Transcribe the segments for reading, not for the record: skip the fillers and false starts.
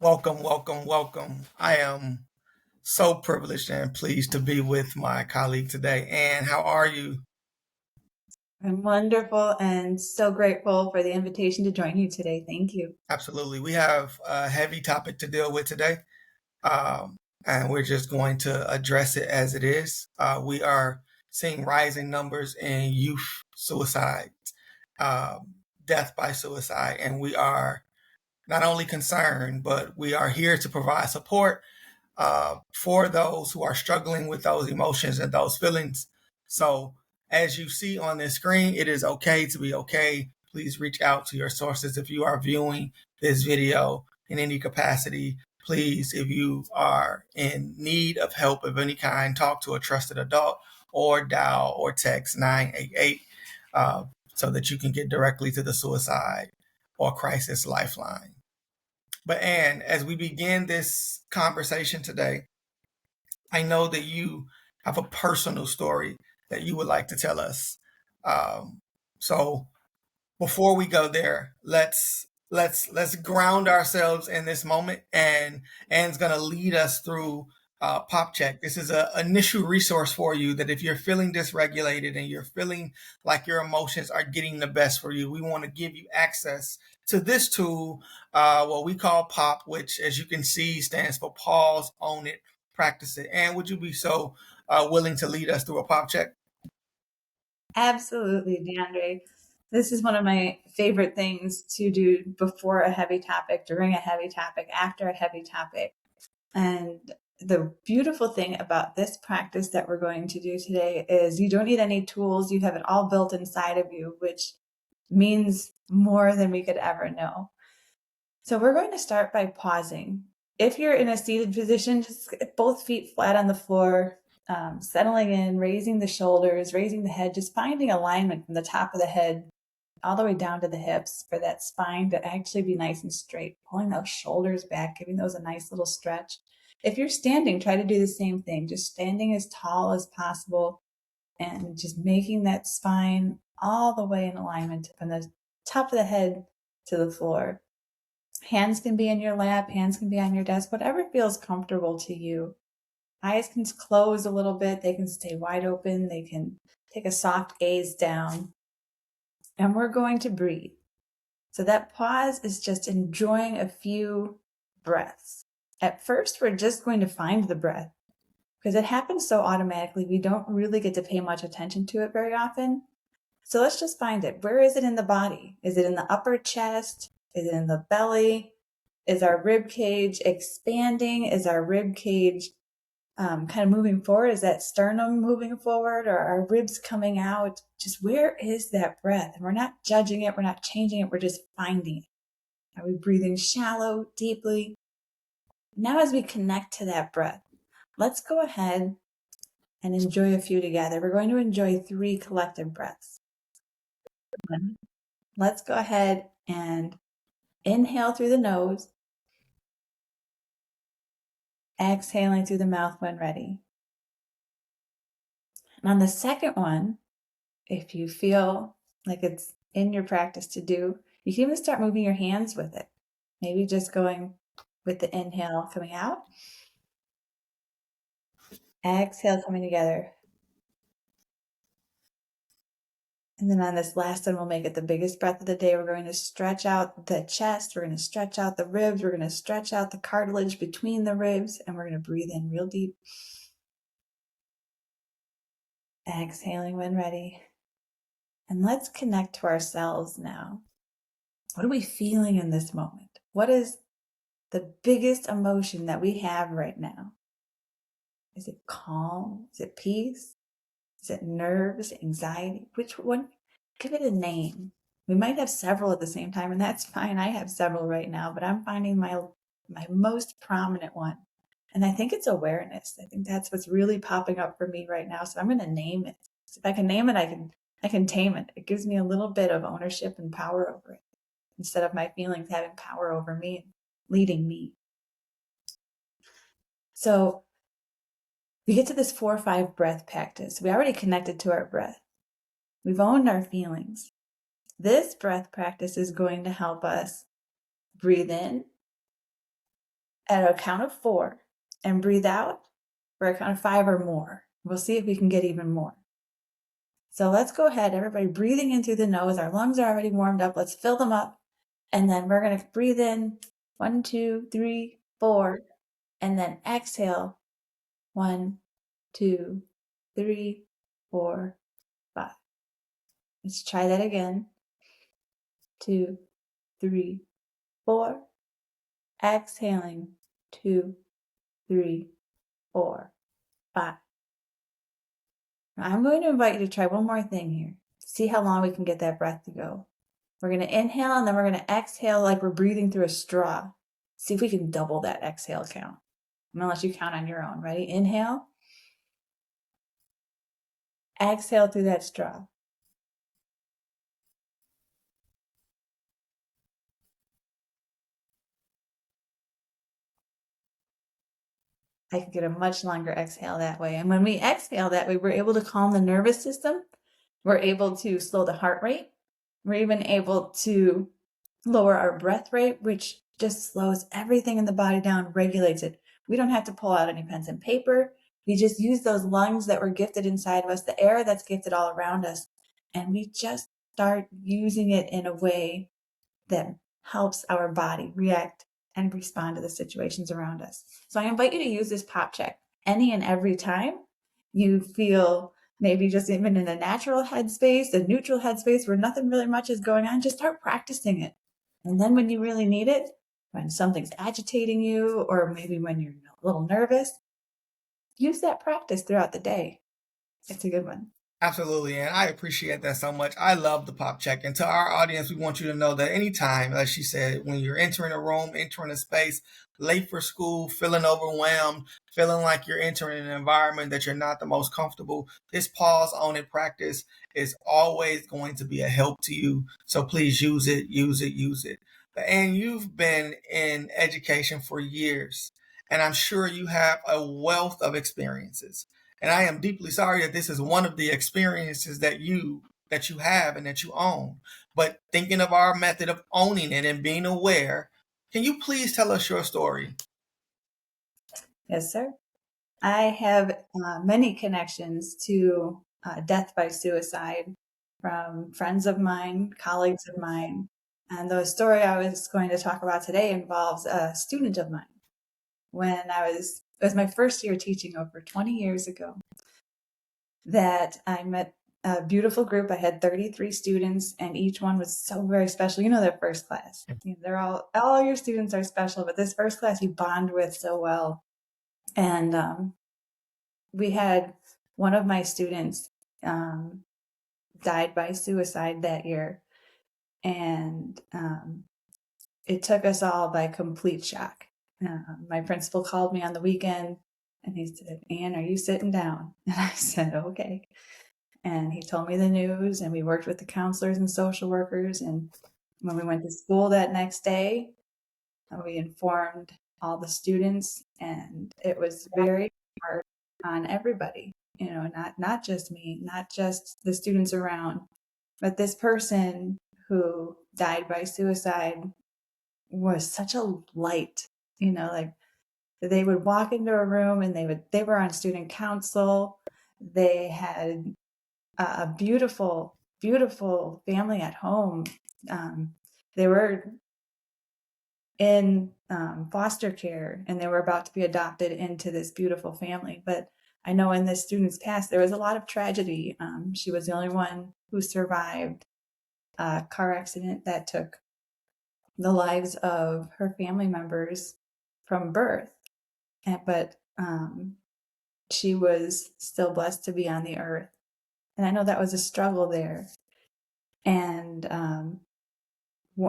Welcome, welcome, welcome. I am so privileged and pleased to be with my colleague today. And how are you? I'm wonderful and so grateful for the invitation to join you today. Thank you. Absolutely. We have a heavy topic to deal with today, um, and we're just going to address it as it is. We are seeing rising numbers in youth suicide, um, death by suicide, and we are not only concerned, but we are here to provide support for those who are struggling with those emotions and those feelings. So, as you see on this screen, it is okay to be okay. Please reach out to your sources if you are viewing this video in any capacity. Please, if you are in need of help of any kind, talk to a trusted adult or dial or text 988 so that you can get directly to the Suicide or Crisis Lifeline. But Anne, as we begin this conversation today, I know that you have a personal story that you would like to tell us. Um, so before we go there, let's ground ourselves in this moment, and Anne's gonna lead us through Pop Check. This is an initial resource for you that if you're feeling dysregulated and you're feeling like your emotions are getting the best for you, we want to give you access to this tool, what we call Pop, which, as you can see, stands for Pause, Own It, Practice It. And would you be so willing to lead us through a Pop Check? Absolutely, DeAndre. This is one of my favorite things to do before a heavy topic, during a heavy topic, after a heavy topic. And the beautiful thing about this practice that we're going to do today is you don't need any tools. You have it all built inside of you, which means more than we could ever know. So we're going to start by pausing. If you're in a seated position, just get both feet flat on the floor, settling in, raising the shoulders, raising the head, just finding alignment from the top of the head all the way down to the hips for that spine to actually be nice and straight, pulling those shoulders back, giving those a nice little stretch. If you're standing, try to do the same thing, just standing as tall as possible and just making that spine all the way in alignment from the top of the head to the floor. Hands can be in your lap, hands can be on your desk, whatever feels comfortable to you. Eyes can close a little bit, they can stay wide open, they can take a soft gaze down. And we're going to breathe. So that pause is just enjoying a few breaths. At first, we're just going to find the breath because it happens so automatically, we don't really get to pay much attention to it very often. So let's just find it. Where is it in the body? Is it in the upper chest? Is it in the belly? Is our rib cage expanding? Is our rib cage kind of moving forward? Is that sternum moving forward, or are ribs coming out? Just where is that breath? And we're not judging it. We're not changing it. We're just finding it. Are we breathing shallow, deeply? Now, as we connect to that breath, let's go ahead and enjoy a few together. We're going to enjoy 3 collective breaths. Let's go ahead and inhale through the nose, exhaling through the mouth when ready. And on the second one, if you feel like it's in your practice to do, you can even start moving your hands with it. Maybe just going with the inhale coming out, exhale coming together. And then on this last one, we'll make it the biggest breath of the day. We're going to stretch out the chest. We're going to stretch out the ribs. We're going to stretch out the cartilage between the ribs. And we're going to breathe in real deep. Exhaling when ready. And let's connect to ourselves now. What are we feeling in this moment? What is the biggest emotion that we have right now? Is it calm? Is it peace? Is it nerves, anxiety? Which one? Give it a name. We might have several at the same time, and that's fine. I have several right now, but I'm finding my most prominent one. And I think it's awareness. I think that's what's really popping up for me right now. So I'm going to name it. So if I can name it, I can tame it. It gives me a little bit of ownership and power over it instead of my feelings having power over me and leading me. So we get to this 4 or 5 breath practice. We already connected to our breath. We've owned our feelings. This breath practice is going to help us breathe in at a count of 4 and breathe out for a count of 5 or more. We'll see if we can get even more. So let's go ahead, everybody breathing in through the nose. Our lungs are already warmed up. Let's fill them up. And then we're going to breathe in 1, 2, 3, 4, and then exhale 1, 2, 3, 4, 5. Let's try that again. 2, 3, 4. Exhaling 2, 3, 4, 5. Now I'm going to invite you to try one more thing here. See how long we can get that breath to go. We're going to inhale and then we're going to exhale like we're breathing through a straw. See if we can double that exhale count. I'm going to let you count on your own. Ready? Inhale. Exhale through that straw. I can get a much longer exhale that way. And when we exhale that way, we're able to calm the nervous system. We're able to slow the heart rate. We're even able to lower our breath rate, which just slows everything in the body down, regulates it. We don't have to pull out any pens and paper. We just use those lungs that were gifted inside of us, the air that's gifted all around us, and we just start using it in a way that helps our body react and respond to the situations around us. So I invite you to use this pop check any and every time you feel maybe just even in a natural headspace, a neutral headspace where nothing really much is going on. Just start practicing it. And then when you really need it, when something's agitating you, or maybe when you're a little nervous, use that practice throughout the day. It's a good one. Absolutely, and I appreciate that so much. I love the pop check. And to our audience, we want you to know that anytime, as she said, when you're entering a room, entering a space, late for school, feeling overwhelmed, feeling like you're entering an environment that you're not the most comfortable, this pause on it practice is always going to be a help to you. So please use it, use it, use it. And you've been in education for years, and I'm sure you have a wealth of experiences. And I am deeply sorry that this is one of the experiences that you have and that you own. But thinking of our method of owning it and being aware, can you please tell us your story? Yes, sir. I have many connections to death by suicide from friends of mine, colleagues of mine. And the story I was going to talk about today involves a student of mine. It was my first year teaching over 20 years ago, that I met a beautiful group. I had 33 students, and each one was so very special. You know, their first class. They're all your students are special, but this first class you bond with so well. And we had one of my students died by suicide that year, and it took us all by complete shock. My principal called me on the weekend, and he said, "Ann, are you sitting down?" And I said, "Okay." And he told me the news, and we worked with the counselors and social workers. And when we went to school that next day, we informed all the students, and it was very hard on everybody. Not just me, not just the students around, but this person who died by suicide was such a light. Like they would walk into a room and they were on student council. They had a beautiful, beautiful family at home. They were in foster care, and they were about to be adopted into this beautiful family. But I know in this student's past, there was a lot of tragedy. She was the only one who survived a car accident that took the lives of her family members from birth. But she was still blessed to be on the earth. And I know that was a struggle there. And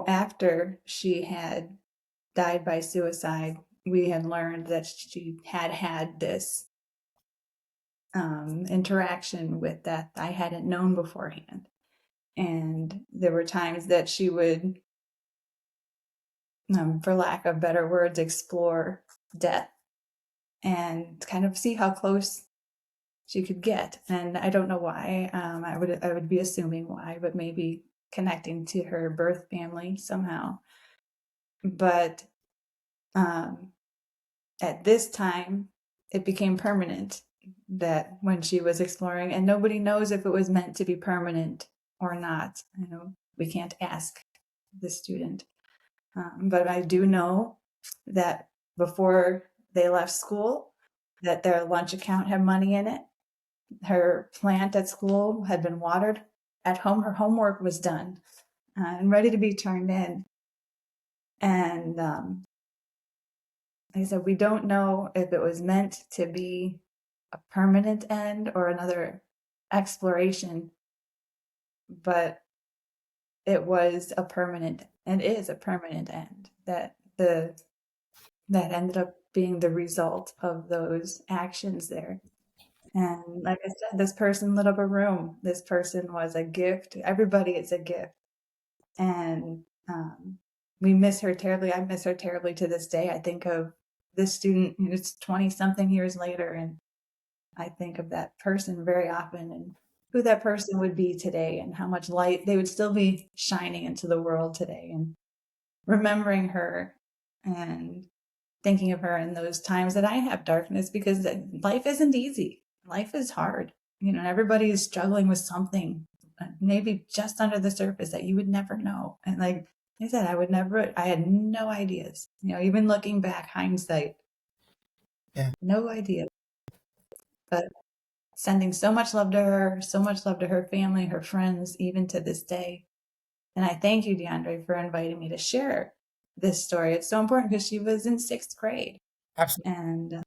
after she had died by suicide, we had learned that she had this interaction with death I hadn't known beforehand. And there were times that she would, for lack of better words, explore death and kind of see how close she could get. And I don't know why. I would be assuming why, but maybe connecting to her birth family somehow. But at this time, it became permanent, that when she was exploring, and nobody knows if it was meant to be permanent or not. We can't ask the student. But I do know that before they left school, that their lunch account had money in it. Her plant at school had been watered. At home, her homework was done and ready to be turned in. And like I said, we don't know if it was meant to be a permanent end or another exploration, but it was a permanent and is a permanent end, that ended up being the result of those actions there. And like I said, this person lit up a room. This person was a gift. Everybody is a gift. And we miss her terribly. I miss her terribly to this day. I think of this student, it's 20 something years later, and I think of that person very often, and who that person would be today, and how much light they would still be shining into the world today, and remembering her and thinking of her in those times that I have darkness, because life isn't easy. Life is hard. Everybody is struggling with something, maybe just under the surface, that you would never know. And like I said, I had no ideas. Even looking back, hindsight, Yeah, no idea. But sending so much love to her, so much love to her family, her friends, even to this day. And I thank you, DeAndre, for inviting me to share this story. It's so important because she was in 6th grade. absolutely. And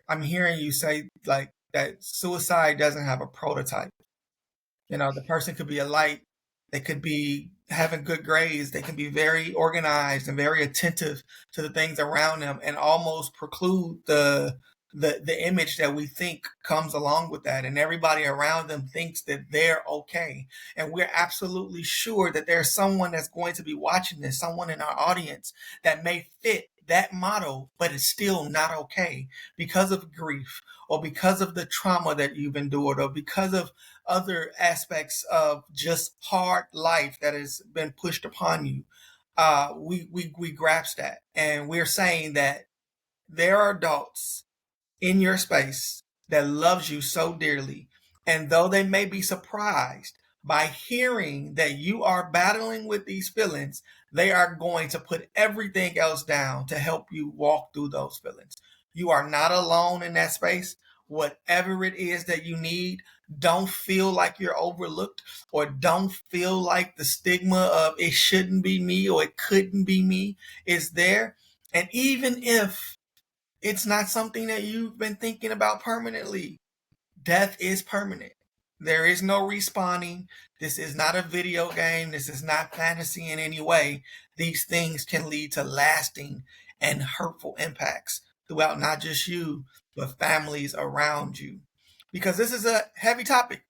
I'm hearing you say like that suicide doesn't have a prototype. The person could be a light. They could be having good grades. They can be very organized and very attentive to the things around them, and almost preclude the image that we think comes along with that. And everybody around them thinks that they're okay. And we're absolutely sure that there's someone that's going to be watching this, someone in our audience that may fit that model, but it's still not okay because of grief, or because of the trauma that you've endured, or because of other aspects of just hard life that has been pushed upon you. We grasp that, and we're saying that there are adults in your space that loves you so dearly, and though they may be surprised by hearing that you are battling with these feelings, they are going to put everything else down to help you walk through those feelings. You are not alone in that space. Whatever it is that you need, don't feel like you're overlooked, or don't feel like the stigma of it shouldn't be me or it couldn't be me is there. And even if it's not something that you've been thinking about permanently, death is permanent. There is no respawning. This is not a video game. This is not fantasy in any way. These things can lead to lasting and hurtful impacts throughout not just you, but families around you. Because this is a heavy topic.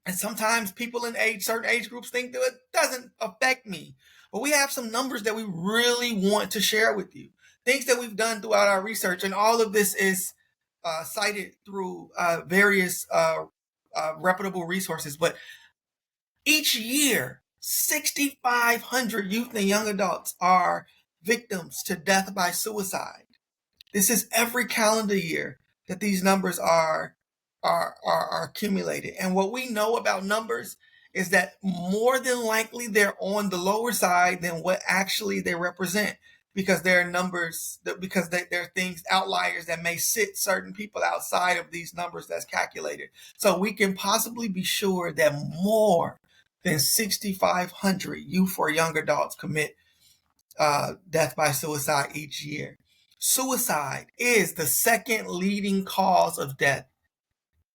And sometimes people in certain age groups think that it doesn't affect me. But we have some numbers that we really want to share with you. Things that we've done throughout our research, and all of this is cited through various reputable resources. But each year, 6,500 youth and young adults are victims to death by suicide. This is every calendar year that these numbers are accumulated. And what we know about numbers is that more than likely they're on the lower side than what actually they represent, because there are numbers because there are things, outliers, that may sit certain people outside of these numbers that's calculated. So we can possibly be sure that more than 6,500 youth or young adults commit death by suicide each year. Suicide is the second leading cause of death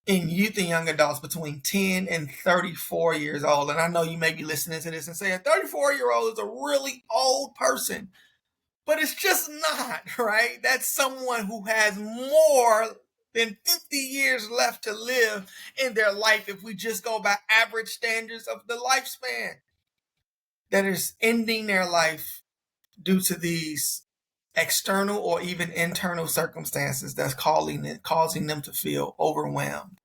in youth and young adults between 10 and 34 years old. And I know you may be listening to this and saying, a 34-year-old is a really old person. But it's just not, right? That's someone who has more than 50 years left to live in their life, if we just go by average standards of the lifespan, that is ending their life due to these external or even internal circumstances that's causing them to feel overwhelmed.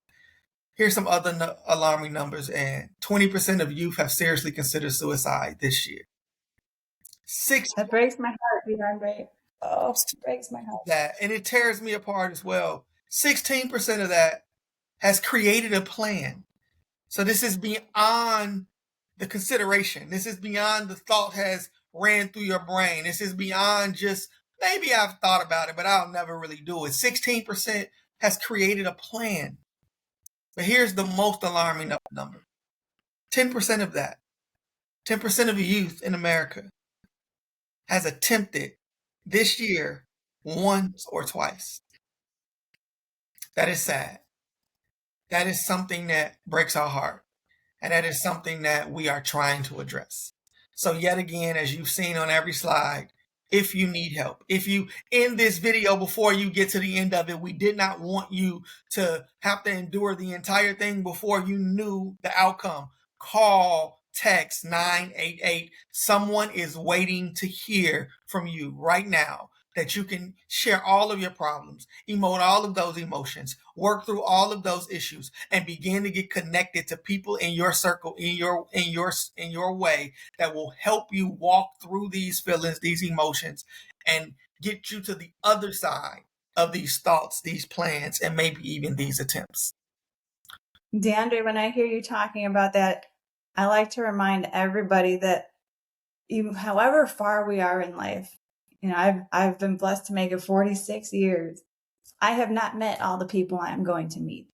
Here's some other alarming numbers, and 20% of youth have seriously considered suicide this year. Six, that breaks my heart, DeAndre. Oh, breaks my heart. That, and it tears me apart as well. 16% of that has created a plan. So this is beyond the consideration. This is beyond the thought has ran through your brain. This is beyond just maybe I've thought about it, but I'll never really do it. 16% has created a plan. But here's the most alarming number. 10% of that, 10% of the youth in America has attempted this year once or twice. That is sad. That is something that breaks our heart. And that is something that we are trying to address. So yet again, as you've seen on every slide, if you need help, if you in this video before you get to the end of it, we did not want you to have to endure the entire thing before you knew the outcome. Call, text 988. Someone is waiting to hear from you right now, that you can share all of your problems, emote all of those emotions, work through all of those issues, and begin to get connected to people in your circle, in your way, that will help you walk through these feelings, these emotions, and get you to the other side of these thoughts, these plans, and maybe even these attempts. DeAndre, when I hear you talking about that, I like to remind everybody that however far we are in life, I've been blessed to make it 46 years. I have not met all the people I am going to meet.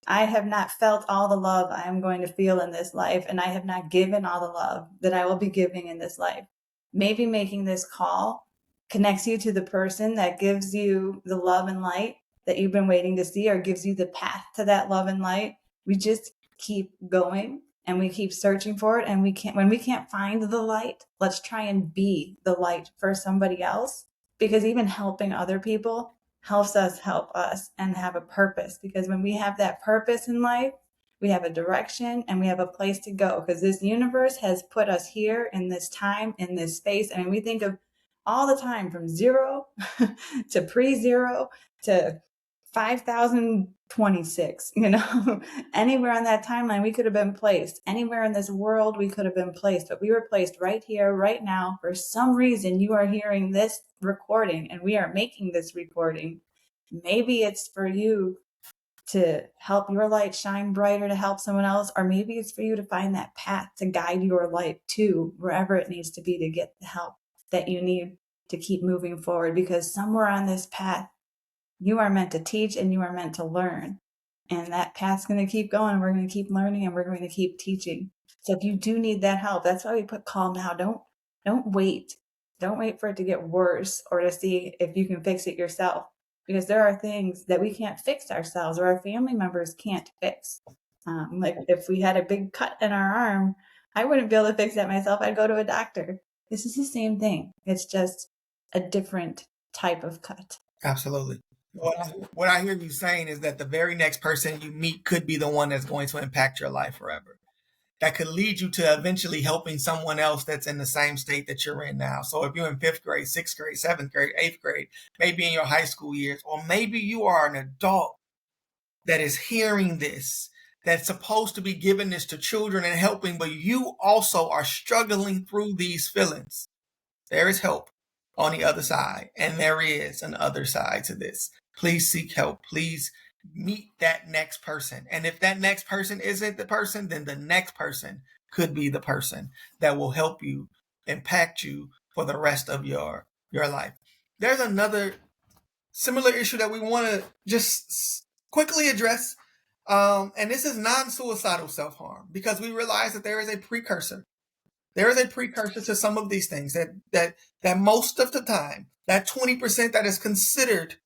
I have not felt all the love I am going to feel in this life, and I have not given all the love that I will be giving in this life. Maybe making this call connects you to the person that gives you the love and light that you've been waiting to see, or gives you the path to that love and light. We just keep going and we keep searching for it. And when we can't find the light, let's try and be the light for somebody else, because even helping other people helps us help us and have a purpose. Because when we have that purpose in life, we have a direction and we have a place to go, because this universe has put us here in this time, in this space. I mean, we think of all the time from zero to pre-zero to 5,026, anywhere on that timeline we could have been placed. Anywhere in this world we could have been placed, but we were placed right here, right now. For some reason, you are hearing this recording and we are making this recording. Maybe it's for you to help your light shine brighter, to help someone else, or maybe it's for you to find that path to guide your light to wherever it needs to be to get the help that you need to keep moving forward. Because somewhere on this path, you are meant to teach and you are meant to learn. And that path's going to keep going. We're going to keep learning and we're going to keep teaching. So if you do need that help, that's why we put call now. Don't wait. Don't wait for it to get worse or to see if you can fix it yourself. Because there are things that we can't fix ourselves, or our family members can't fix. Like if we had a big cut in our arm, I wouldn't be able to fix that myself. I'd go to a doctor. This is the same thing. It's just a different type of cut. Absolutely. What I hear you saying is that the very next person you meet could be the one that's going to impact your life forever. That could lead you to eventually helping someone else that's in the same state that you're in now. So if you're in 5th grade, 6th grade, 7th grade, 8th grade, maybe in your high school years, or maybe you are an adult that is hearing this, that's supposed to be giving this to children and helping, but you also are struggling through these feelings, there is help on the other side, and there is an other side to this. Please seek help. Please meet that next person. And if that next person isn't the person, then the next person could be the person that will help you, impact you for the rest of your life. There's another similar issue that we want to just quickly address. And this is non-suicidal self-harm, because we realize that there is a precursor. There is a precursor to some of these things that most of the time, that 20% that is considered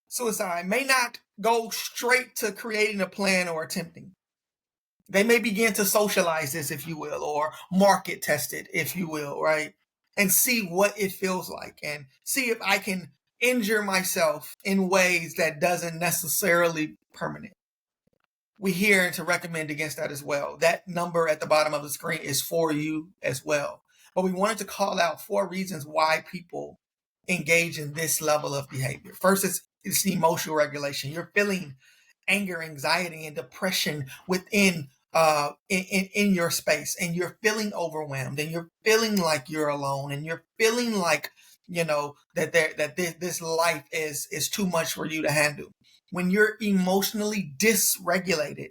suicide may not go straight to creating a plan or attempting. They may begin to socialize this, if you will, or market test it, if you will, right? And see what it feels like and see if I can injure myself in ways that doesn't necessarily permanent. We here to recommend against that as well. That number at the bottom of the screen is for you as well. But we wanted to call out 4 reasons why people engage in this level of behavior. First, it's the emotional regulation. You're feeling anger, anxiety, and depression within in your space, and you're feeling overwhelmed, and you're feeling like you're alone, and you're feeling like that this life is too much for you to handle. When you're emotionally dysregulated,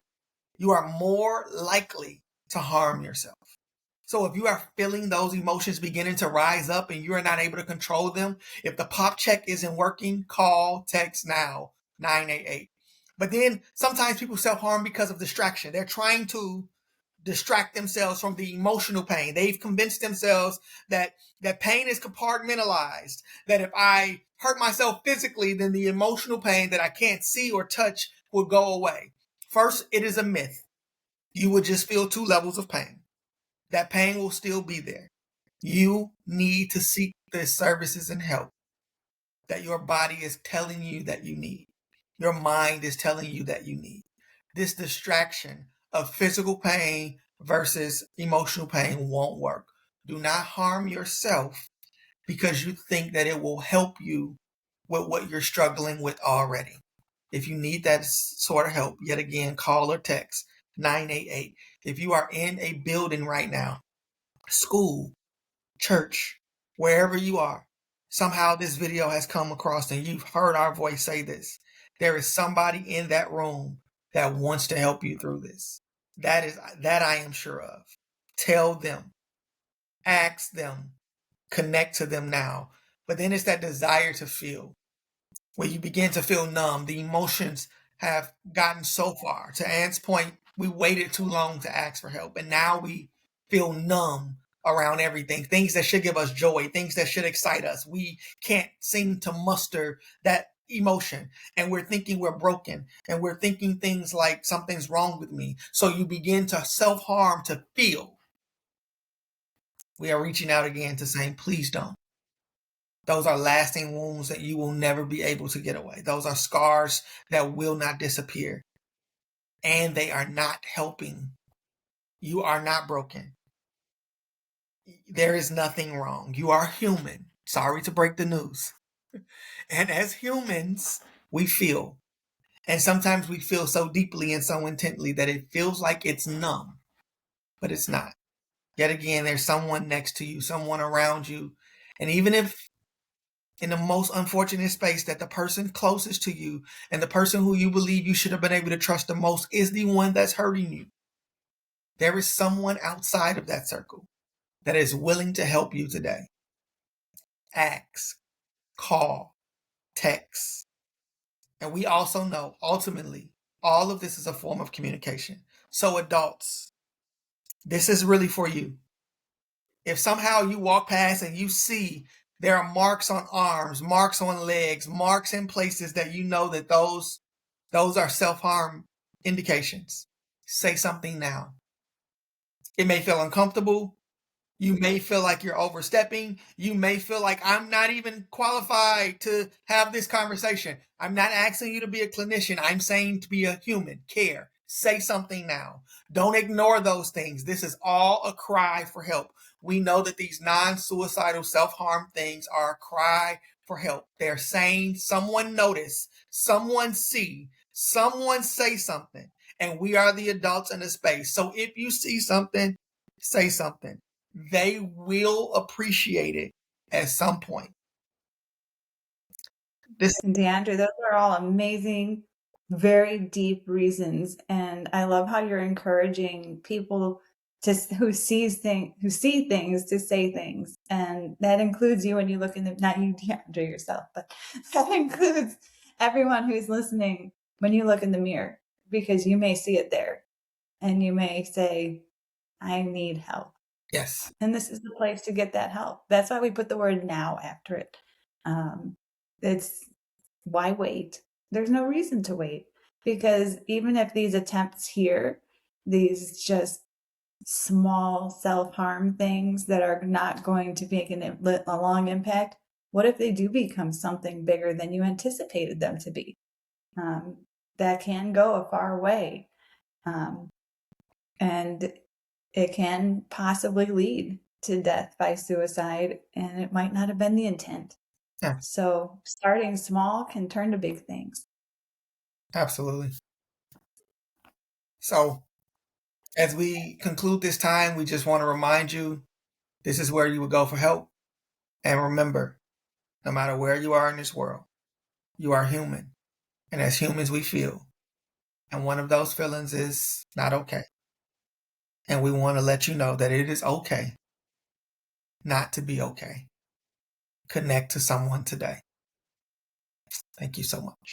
you are more likely to harm yourself. So if you are feeling those emotions beginning to rise up and you are not able to control them, if the pop check isn't working, call, text now, 988. But then sometimes people self-harm because of distraction. They're trying to distract themselves from the emotional pain. They've convinced themselves that pain is compartmentalized, that if I hurt myself physically, then the emotional pain that I can't see or touch will go away. First, it is a myth. You would just feel two levels of pain. That pain will still be there. You need to seek the services and help that your body is telling you that you need. Your mind is telling you that you need. This distraction of physical pain versus emotional pain won't work. Do not harm yourself because you think that it will help you with what you're struggling with already. If you need that sort of help, yet again, call or text 988. If you are in a building right now, school, church, wherever you are, somehow this video has come across and you've heard our voice say this. There is somebody in that room that wants to help you through this. That I am sure of. Tell them, ask them, connect to them now. But then it's that desire to feel, where you begin to feel numb. The emotions have gotten so far. To Ann's point, we waited too long to ask for help, and now we feel numb around everything. Things that should give us joy, things that should excite us. We can't seem to muster that emotion, and we're thinking we're broken, and we're thinking things like something's wrong with me. So you begin to self-harm to feel. We are reaching out again to saying, please don't. Those are lasting wounds that you will never be able to get away. Those are scars that will not disappear. And they are not helping. You are not broken. There is nothing wrong. You are human. Sorry to break the news. And as humans, we feel. And sometimes we feel so deeply and so intently that it feels like it's numb. But it's not. Yet again, there's someone next to you, someone around you. And even if in the most unfortunate space that the person closest to you and the person who you believe you should have been able to trust the most is the one that's hurting you, there is someone outside of that circle that is willing to help you today. Ask, call, text. And we also know, ultimately, all of this is a form of communication. So adults, this is really for you. If somehow you walk past and you see there are marks on arms, marks on legs, marks in places that you know that those are self-harm indications, say something now. It may feel uncomfortable. You may feel like you're overstepping. You may feel like I'm not even qualified to have this conversation. I'm not asking you to be a clinician. I'm saying to be a human. Care. Say something now. Don't ignore those things. This is all a cry for help. We know that these non-suicidal self-harm things are a cry for help. They're saying, someone notice, someone see, someone say something. And we are the adults in the space. So if you see something, say something. They will appreciate it at some point. DeAndre, those are all amazing, very deep reasons, and I love how you're encouraging people who see things to say things, and that includes you when you look in the not you, DeAndre, yourself, but that includes everyone who's listening when you look in the mirror, because you may see it there, and you may say, "I need help." Yes. And this is the place to get that help. That's why we put the word now after it. It's why wait? There's no reason to wait, because even if these attempts here, these just small self-harm things that are not going to make a long impact, what if they do become something bigger than you anticipated them to be? That can go a far way. And it can possibly lead to death by suicide, and it might not have been the intent. Yeah. So starting small can turn to big things. Absolutely. So as we conclude this time, we just want to remind you, this is where you would go for help. And remember, No matter where you are in this world, you are human. And as humans, we feel. And one of those feelings is not okay. And we want to let you know that it is okay not to be okay. Connect to someone today. Thank you so much.